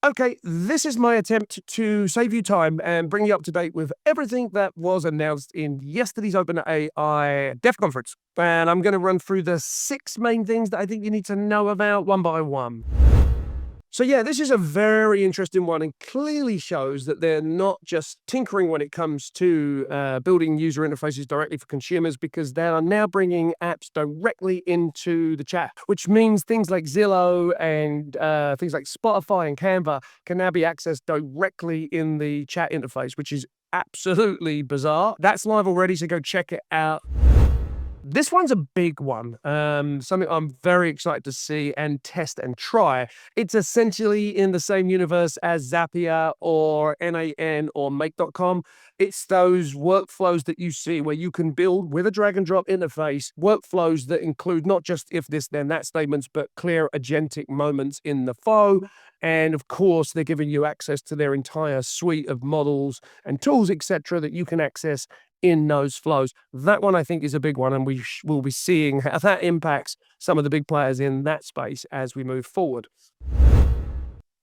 Okay, this is my attempt to save you time and bring you up to date with everything that was announced in yesterday's OpenAI Dev conference. And I'm going to run through the 6 main things that I think you need to know about one by one. So yeah, this is a very interesting one and clearly shows that they're not just tinkering when it comes to building user interfaces directly for consumers, because they are now bringing apps directly into the chat, which means things like Zillow and things like Spotify and Canva can now be accessed directly in the chat interface, which is absolutely bizarre. That's live already, so go check it out. This one's a big one, something I'm very excited to see and test and try. It's essentially in the same universe as Zapier or NAN or Make.com. It's those workflows that you see where you can build with a drag and drop interface, workflows that include not just if this, then that statements, but clear agentic moments in the flow. And of course, they're giving you access to their entire suite of models and tools, etc., that you can access in those flows. That one, I think, is a big one, and we will be seeing how that impacts some of the big players in that space as we move forward.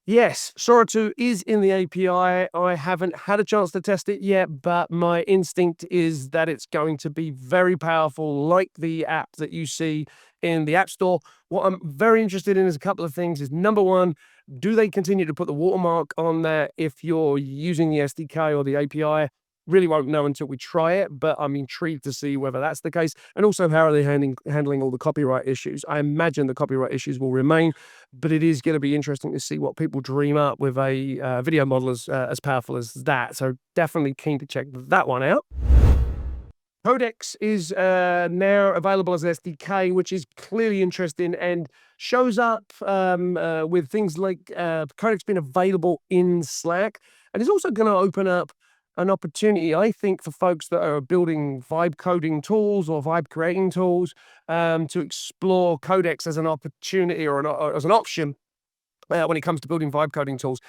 Yes, Sora 2 is in the API. I haven't had a chance to test it yet, but my instinct is that it's going to be very powerful, like the app that you see in the App Store. What I'm very interested in is a couple of things. Is number one, do they continue to put the watermark on there if you're using the SDK or the API? Really won't know until we try it, but I'm intrigued to see whether that's the case. And also, how are they handling all the copyright issues? I imagine the copyright issues will remain, but it is going to be interesting to see what people dream up with a video model as powerful as that. So definitely keen to check that one out. Codex is now available as an SDK, which is clearly interesting and shows up with things like Codex being available in Slack. And it's also going to open up an opportunity, I think, for folks that are building vibe coding tools or vibe creating tools to explore Codex as an opportunity or as an option when it comes to building vibe coding tools.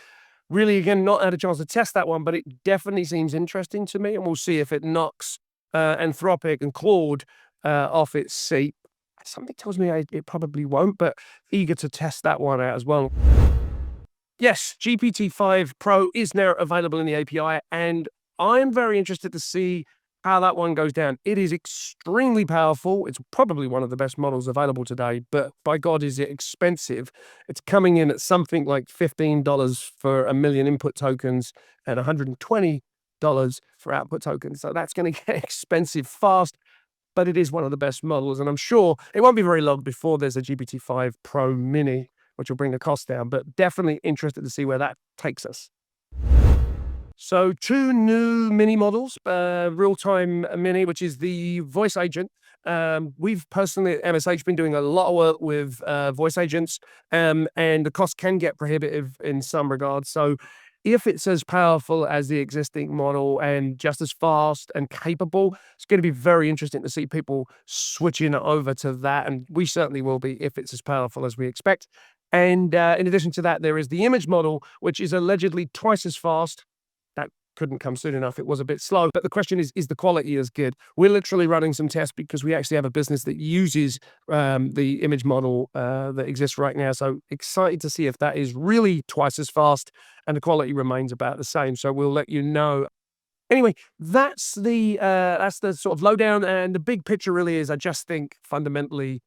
Really, again, not had a chance to test that one, but it definitely seems interesting to me, and we'll see if it knocks Anthropic and Claude off its seat. Something tells me it probably won't, but eager to test that one out as well. Yes, GPT-5 Pro is now available in the API, and I'm very interested to see how that one goes down. It is extremely powerful. It's probably one of the best models available today, but by God, is it expensive. It's coming in at something like $15 for 1 million input tokens and $120 for output tokens. So that's going to get expensive fast, but it is one of the best models, and I'm sure it won't be very long before there's a GPT-5 Pro Mini, which will bring the cost down, but definitely interested to see where that takes us. So 2 new mini models, real-time mini, which is the voice agent. We've personally at MSH been doing a lot of work with voice agents, and the cost can get prohibitive in some regards. So if it's as powerful as the existing model and just as fast and capable, it's going to be very interesting to see people switching over to that. And we certainly will be if it's as powerful as we expect. And in addition to that, there is the image model, which is allegedly twice as fast. That couldn't come soon enough. It was a bit slow. But the question is the quality as good? We're literally running some tests because we actually have a business that uses the image model that exists right now. So excited to see if that is really twice as fast and the quality remains about the same. So we'll let you know. Anyway, that's the sort of lowdown, and the big picture really is, I just think fundamentally,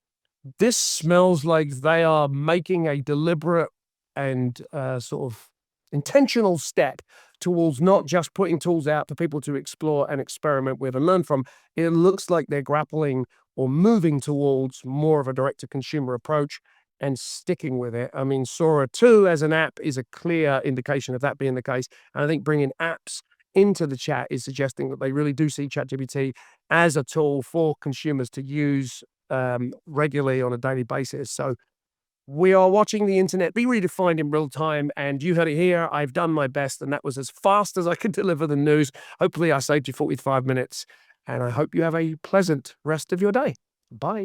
this smells like they are making a deliberate and sort of intentional step towards not just putting tools out for people to explore and experiment with and learn from. It looks like they're grappling or moving towards more of a direct-to-consumer approach and sticking with it. I mean, Sora 2 as an app is a clear indication of that being the case. And I think bringing apps into the chat is suggesting that they really do see ChatGPT as a tool for consumers to use regularly on a daily basis. So we are watching the internet be redefined in real time, and you heard it here. I've done my best, and that was as fast as I could deliver the news. Hopefully I saved you 45 minutes, and I hope you have a pleasant rest of your day. Bye.